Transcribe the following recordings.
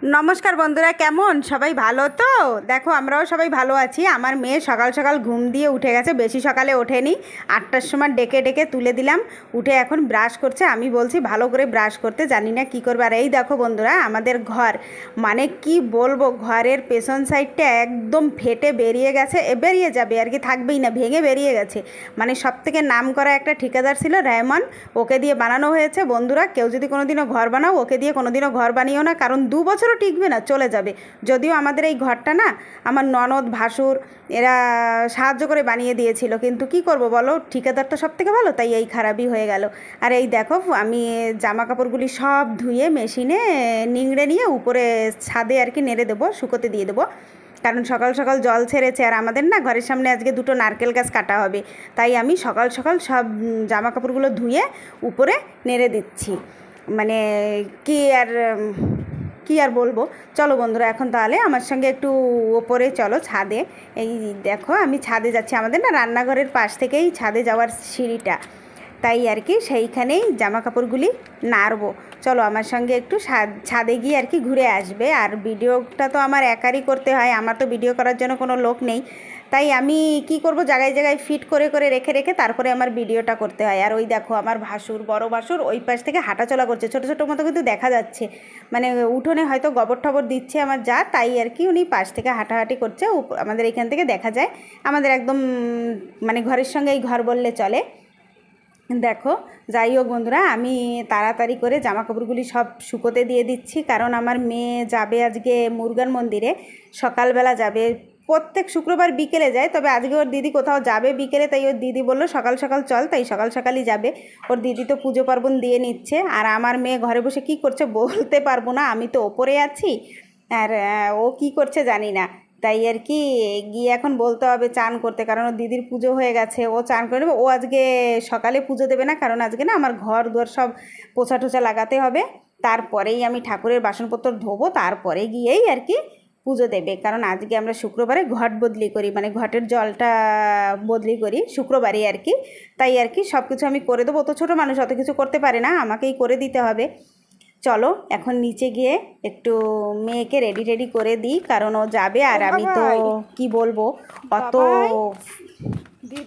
নমস্কার বন্ধুরা, কেমন সবাই? ভালো তো? দেখো আমরাও সবাই ভালো আছি। আমার মেয়ে সকাল সকাল ঘুম দিয়ে উঠে গেছে, বেশি সকালে ওঠেনি। 8টার সময় ডেকে ডেকে তুলে দিলাম, উঠে এখন ব্রাশ করছে। আমি বলছি ভালো করে ব্রাশ করতে, জানি না কী করবে। আর এই দেখো বন্ধুরা, আমাদের ঘর মানে কি বলবো, ঘরের পেছন সাইডটা একদম ফেটে বেরিয়ে গেছে, বেরিয়ে যাবে আর কি, থাকবেই না, ভেঙে বেরিয়ে গেছে। মানে সব থেকে নাম করা একটা ঠিকাদার ছিল রেহমান, ওকে দিয়ে বানানো হয়েছে। বন্ধুরা, কেউ যদি কোনোদিনও ঘর বানাও, ওকে দিয়ে কোনোদিনও ঘর বানিও না, কারণ 2 বছরও টিকবে না, চলে যাবে। যদিও আমাদের এই ঘরটা না আমার ননদ ভাসুর এরা সাহায্য করে বানিয়ে দিয়েছিল, কিন্তু কি করব বলো, ঠিকাদার তো সব থেকে ভালো, তাই এই খারাপই হয়ে গেল। আর এই দেখো, আমি জামা কাপড়গুলি সব ধুয়ে মেশিনে নিংড়ে নিয়ে উপরে ছাদে আর কি নেড়ে দেবো, শুকোতে দিয়ে দেবো। কারণ সকাল সকাল জল ছেড়েছে, আর আমাদের না ঘরের সামনে আজকে 2টো নারকেল গাছ কাটা হবে, তাই আমি সকাল সকাল সব জামা কাপড়গুলো ধুয়ে উপরে নেড়ে দিচ্ছি। মানে কি আর কি আর বলবো। চলো বন্ধুরা, এখন তাহলে আমার সঙ্গে একটু ওপরে চলো, ছাদে। এই দেখো আমি ছাদে যাচ্ছি, আমাদের না রান্নাঘরের পাশ থেকেই ছাদে যাওয়ার সিঁড়িটা, তাই আর কি সেইখানেই জামা কাপড়গুলি নাড়বো। চলো আমার সঙ্গে একটু ছাদে গিয়ে আর কি ঘুরে আসবে। আর ভিডিওটা তো আমার একারই করতে হয়, আমার তো ভিডিও করার জন্য কোনো লোক নেই, তাই আমি কি করব, জায়গায় জায়গায় ফিট করে করে রেখে রেখে তারপরে আমার ভিডিওটা করতে হয়। আর ওই দেখো আমার ভাসুর, বড় ভাসুর ওই পাশ থেকে হাঁটাচলা করছে, ছোটো ছোটো মতো কিন্তু দেখা যাচ্ছে। মানে উঠোনে হয়তো গোবর টবর দিচ্ছে আমার যা, তাই আর কি উনি পাশ থেকে হাঁটাহাঁটি করছে, আমাদের এখান থেকে দেখা যায়। আমাদের একদম মানে ঘরের সঙ্গে এই ঘর বললে চলে। দেখো, যাই হোক বন্ধুরা, আমি তাড়াতাড়ি করে জামা কাপড়গুলি সব শুকোতে দিয়ে দিচ্ছি, কারণ আমার মেয়ে যাবে আজকে মুরগান মন্দিরে, সকালবেলা যাবে। প্রত্যেক শুক্রবার বিকেলে যায়, তবে আজকে ওর দিদি কোথাও যাবে বিকেলে, তাই ওর দিদি বললো সকাল সকাল চল, তাই সকাল সকালই যাবে। ওর দিদি তো পুজো পার্বণ দিয়ে নিচ্ছে, আর আমার মেয়ে ঘরে বসে কি করছে বলতে পারবো না, আমি তো ওপরে আছি। আর ও কি করছে জানি না, তাই আর কি গিয়ে এখন বলতে হবে চান করতে, কারণ ওর দিদির পুজো হয়ে গেছে, ও চান করে নেবে। ও আজকে সকালে পুজো দেবে না, কারণ আজকে না আমার ঘর দুয়ার সব পোছা টোছা লাগাতে হবে, তারপরেই আমি ঠাকুরের বাসনপত্র ধোবো, তারপরে গিয়েই আর কি পুজো দেবে। কারণ আজকে আমরা শুক্রবারে ঘট বদলি করি, মানে ঘটের জলটা বদলি করি শুক্রবারে আর কি, তাই আর কি সব কিছু আমি করে দেবো। তো ছোটো মানুষ অত কিছু করতে পারে না, আমাকেই করে দিতে হবে। চলো এখন নিচে গিয়ে একটু মেয়েকে রেডি টেডি করে দিই, কারণ ও যাবে। আর আমি তো কি বলবো, অত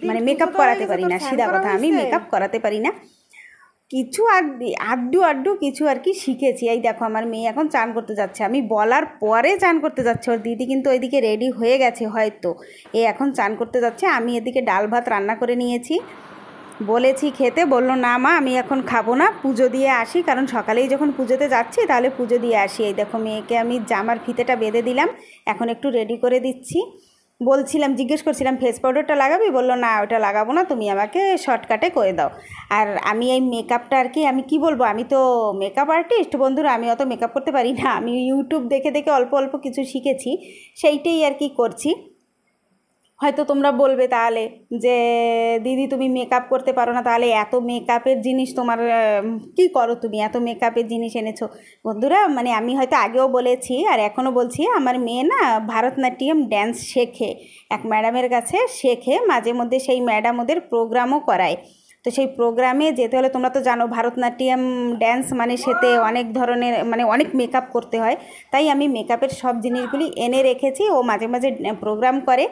মানে মেকআপ করাতে পারি না, সিধা কথা, আমি মেকআপ করাতে পারি না। কিছু আর আড্ডু আড্ডু কিছু আর কি শিখেছি। এই দেখো আমার মেয়ে এখন চান করতে যাচ্ছে, আমি বলার পরে চান করতে যাচ্ছে। ওর দিদি কিন্তু ওইদিকে রেডি হয়ে গেছে হয়তো, এ এখন চান করতে যাচ্ছে। আমি এদিকে ডাল ভাত রান্না করে নিয়েছি, বলেছি খেতে, বললো না মা আমি এখন খাবো না, পুজো দিয়ে আসি, কারণ সকালেই যখন পুজোতে যাচ্ছি তাহলে পুজো দিয়ে আসি। এই দেখো মেয়েকে আমি জামার ফিতেটা বেঁধে দিলাম, এখন একটু রেডি করে দিচ্ছি। বলছিলাম, জিজ্ঞেস করছিলাম ফেস পাউডারটা লাগাবি, বললো না ওটা লাগাবো না, তুমি আমাকে শর্টকাটে করে দাও। আর আমি এই মেকআপটা আর কি, আমি কি বলবো, আমি তো মেকআপ আর্টিস্ট বন্ধুরা, আমি অত মেকআপ করতে পারি না, আমি ইউটিউব দেখে দেখে অল্প অল্প কিছু শিখেছি, সেইটাই আর কি করছি। হয়তো তোমরা বলবে তাহলে যে দিদি তুমি মেকআপ করতে পারো না, তাহলে এত মেকআপের জিনিস তোমার কী করো, তুমি এত মেকআপের জিনিস এনেছো। বন্ধুরা, মানে আমি হয়তো আগেও বলেছি আর এখনও বলছি, আমার মেয়ে না ভারতনাট্যম ড্যান্স শেখে, এক ম্যাডামের কাছে শেখে, মাঝে মধ্যে সেই ম্যাডাম ওদের প্রোগ্রামও করায়। তো সেই প্রোগ্রামে যেতে হলে, তোমরা তো জানো ভারতনাট্যম ড্যান্স মানে সেতে অনেক ধরনের মানে অনেক মেকআপ করতে হয়, তাই আমি মেকআপের সব জিনিসগুলি এনে রেখেছি। ও মাঝে মাঝে প্রোগ্রাম করে,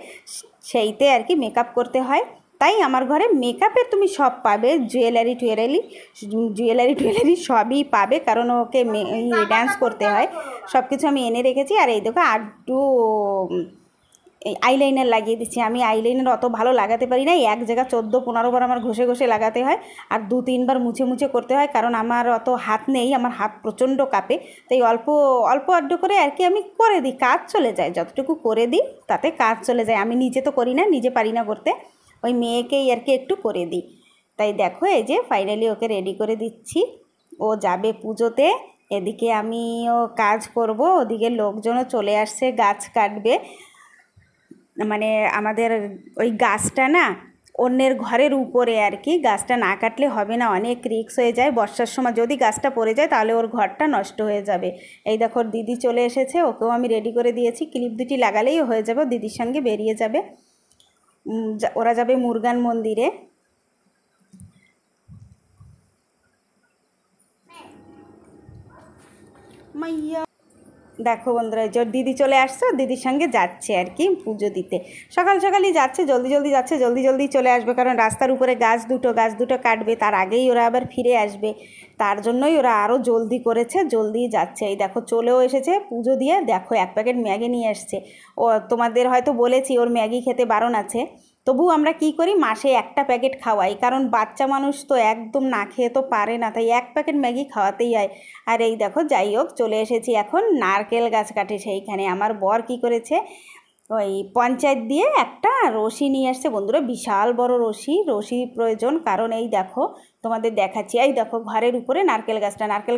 সেইতে আর কি মেকআপ করতে হয়। তাই আমার ঘরে মেকআপের তুমি সব পাবে, জুয়েলারি সবই পাবে, কারণ ওকে ড্যান্স করতে হয়। সব কিছু আমি এনে রেখেছি। আর এই দেখো আরটু এই আইলাইনার লাগিয়ে দিচ্ছি। আমি আইলাইনার অত ভালো লাগাতে পারি না, এক জায়গা 14-15 বার আমার ঘষে ঘষে লাগাতে হয়, আর 2-3 বার মুছে মুছে করতে হয়, কারণ আমার অত হাত নেই, আমার হাত প্রচণ্ড কাঁপে। তাই অল্প অল্প আড্ডু করে আর কি আমি করে দিই, কাজ চলে যায়, যতটুকু করে দিই তাতে কাজ চলে যায়। আমি নিজে তো করি না, নিজে পারি না করতে, ওই মেয়েকেই আর কি একটু করে দিই। তাই দেখো এই যে ফাইনালি ওকে রেডি করে দিচ্ছি, ও যাবে পুজোতে। এদিকে আমিও কাজ করব, ওদিকে লোকজনও চলে আসছে গাছ কাটবে। মানে আমাদের ওই গাছটা না অন্যের ঘরের উপরে আর কি, গাছটা না কাটলে হবে না, অনেক রিস্ক হয়ে যায়, বর্ষার সময় যদি গাছটা পড়ে যায় তাহলে ওর ঘরটা নষ্ট হয়ে যাবে। এই দেখো দিদি চলে এসেছে, ওকেও আমি রেডি করে দিয়েছি, ক্লিপ দুটি লাগালেই হয়ে যাবে, দিদির সঙ্গে বেরিয়ে যাবে। ওরা যাবে মুরগান মন্দিরে। মাইয়া দেখো বন্ধুরা, এই যে ওর দিদি চলে আসছে, ওর দিদির সঙ্গে যাচ্ছে আর কি পুজো দিতে। সকাল সকালই যাচ্ছে, জলদি জলদি যাচ্ছে, জলদি জলদি চলে আসবে, কারণ রাস্তার উপরে গাছ দুটো কাটবে, তার আগেই ওরা আবার ফিরে আসবে। তার জন্যই ওরা আরও জলদি করেছে, জলদি যাচ্ছে। এই দেখো চলেও এসেছে পুজো দিয়ে। দেখো 1 প্যাকেট ম্যাগি নিয়ে এসছে। ও তোমাদের হয়তো বলেছি ওর ম্যাগি খেতে বারণ আছে, তবু আমরা কি করি, মাসে 1টা প্যাকেট খাওয়াই, কারণ বাচ্চা মানুষ তো একদম না খেয়ে তো পারে না, তাই 1 প্যাকেট ম্যাগি খাওয়াতেই হয়। আর এই দেখো, যাই হোক চলে এসেছি এখন নারকেল গাছ কাটে সেইখানে। আমার বর কি করেছে, ওই পঞ্চায়েত দিয়ে একটা রশি নিয়ে আসছে বন্ধুরা, বিশাল বড় রশি প্রয়োজন, কারণ এই দেখো তোমাদের দেখাচ্ছি। এই দেখো ঘরের উপরে নারকেল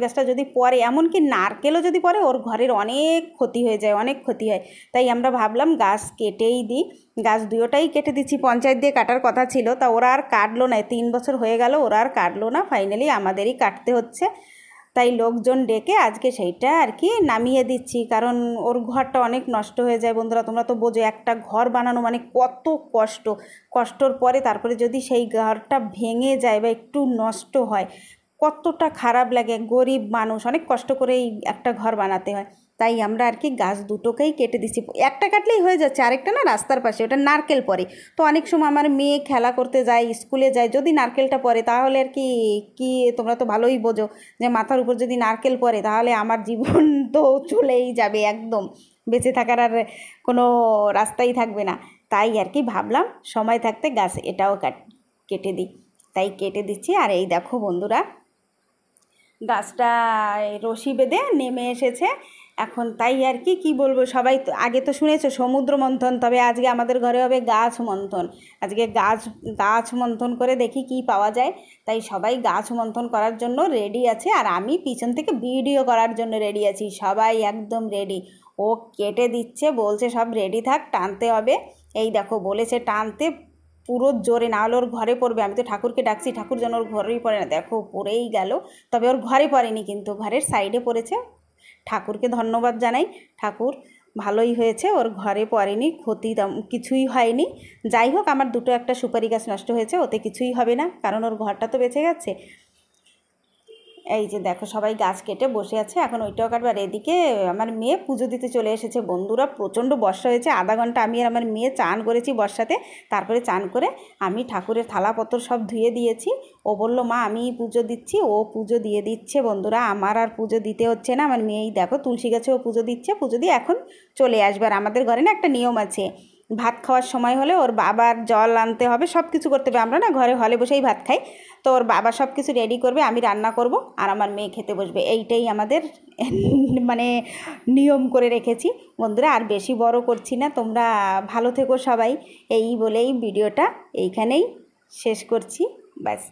গাছটা যদি পড়ে, এমনকি নারকেলও যদি পড়ে, ওর ঘরের অনেক ক্ষতি হয়ে যায়, অনেক ক্ষতি হয়। তাই আমরা ভাবলাম গাছ কেটেই দিই। গাছ দুটোটাই কেটে দিচ্ছি, পঞ্চায়েত দিয়ে কাটার কথা ছিল, তা ওরা আর কাটলো না। 3 বছর হয়ে গেল, ওরা আর কাটলো না, ফাইনালি আমাদেরই কাটতে হচ্ছে। তাই লোকজন ডেকে আজকে সেইটা আর কি নামিয়ে দিচ্ছি, কারণ ওর ঘরটা অনেক নষ্ট হয়ে যায় বন্ধুরা। তোমরা তো বোঝো, একটা ঘর বানানো মানে কত কষ্টর পরে তারপরে যদি সেই ঘরটা ভেঙে যায় বা একটু নষ্ট হয়, কতটা খারাপ লাগে। গরিব মানুষ, অনেক কষ্ট করেই একটা ঘর বানাতে হয়। তাই আমরা আর কি গাছ দুটোকেই কেটে দিচ্ছি। একটা কাটলেই হয়ে যাচ্ছে, আরেকটা না রাস্তার পাশে, ওটা নারকেল পড়ে। তো অনেক সময় আমার মেয়ে খেলা করতে যায়, স্কুলে যায়, যদি নারকেলটা পড়ে তাহলে আর কি তোমরা তো ভালোই বোঝো যে মাথার উপর যদি নারকেল পড়ে তাহলে আমার জীবন তো চলেই যাবে, একদম বেঁচে থাকার আর কোনো রাস্তাই থাকবে না। তাই আর কি ভাবলাম সময় থাকতে গাছ এটাও কেটে দিই, তাই কেটে দিচ্ছি। আর এই দেখো বন্ধুরা, গাছটা রশি বেঁধে নেমে এসেছে এখন। তাই আর কি বলবো, সবাই তো আগে তো শুনেছো সমুদ্র মন্থন, তবে আজকে আমাদের ঘরে হবে গাছ মন্থন। আজকে গাছ মন্থন করে দেখি কি পাওয়া যায়। তাই সবাই গাছ মন্থন করার জন্য রেডি আছে, আর আমি পিছন থেকে ভিডিও করার জন্য রেডি আছি। সবাই একদম রেডি। ও কেটে দিচ্ছে, বলছে সব রেডি থাক, টানতে হবে। এই দেখো বলেছে টানতে পুরো জোরে, না হলে ওর ঘরে পড়বে। আমি তো ঠাকুরকে ডাকছি, ঠাকুর যেন ওর ঘরেই পড়ে না। দেখো পড়েই গেল, তবে ওর ঘরে পড়েনি, কিন্তু ঘরের সাইডে পড়েছে। ঠাকুরকে ধন্যবাদ জানাই, ঠাকুর ভালোই হয়েছে, ওর ঘরে পড়েনি, ক্ষতি কিছুই হয়নি। যাই হোক, আমার একটা সুপারি গাছ নষ্ট হয়েছে, ওতে কিছুই হবে না, কারণ ওর ঘরটা তো বেঁচে গেছে। এই যে দেখো সবাই গাছ কেটে বসে আছে, এখন ওইটাও কাটবে। আর এদিকে আমার মেয়ে পুজো দিতে চলে এসেছে বন্ধুরা। প্রচণ্ড বর্ষা হয়েছে, আধা ঘন্টা আমি আর আমার মেয়ে চান করেছি বর্ষাতে। তারপরে চান করে আমি ঠাকুরের থালাপত্র সব ধুয়ে দিয়েছি। ও বলল মা আমি পুজো দিচ্ছি, ও পুজো দিয়ে দিচ্ছে বন্ধুরা। আমার আর পুজো দিতে হচ্ছে না, আমার মেয়েই দেখো তুলসী গাছে ও পুজো দিচ্ছে। পুজো দিয়ে এখন চলে আসবে। আর আমাদের ঘরে না একটা নিয়ম আছে, ভাত খাওয়ার সময় হলে ওর বাবার জল আনতে হবে, সব কিছু করতে হবে। আমরা না ঘরে হলে বসেই ভাত খাই, তো ওর বাবা সব কিছু রেডি করবে, আমি রান্না করব, আর আমার মেয়ে খেতে বসবে। এইটাই আমাদের মানে নিয়ম করে রেখেছি বন্ধুরা। আর বেশি বড় করছি না, তোমরা ভালো থেকো সবাই। এই বলেই ভিডিওটা এইখানেই শেষ করছি, ব্যাস।